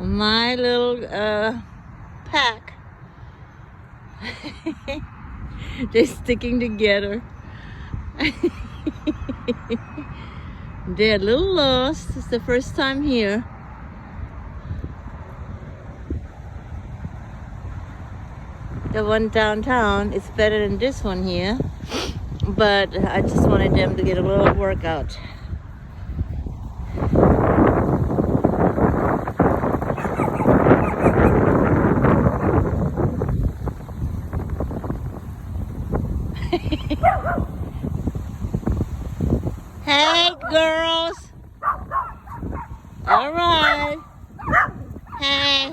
my little pack. They're sticking together. They're a little lost. It's the first time here. The one downtown is better than this one here, but I just wanted them to get a little workout. Hey, girls. All right. Hey.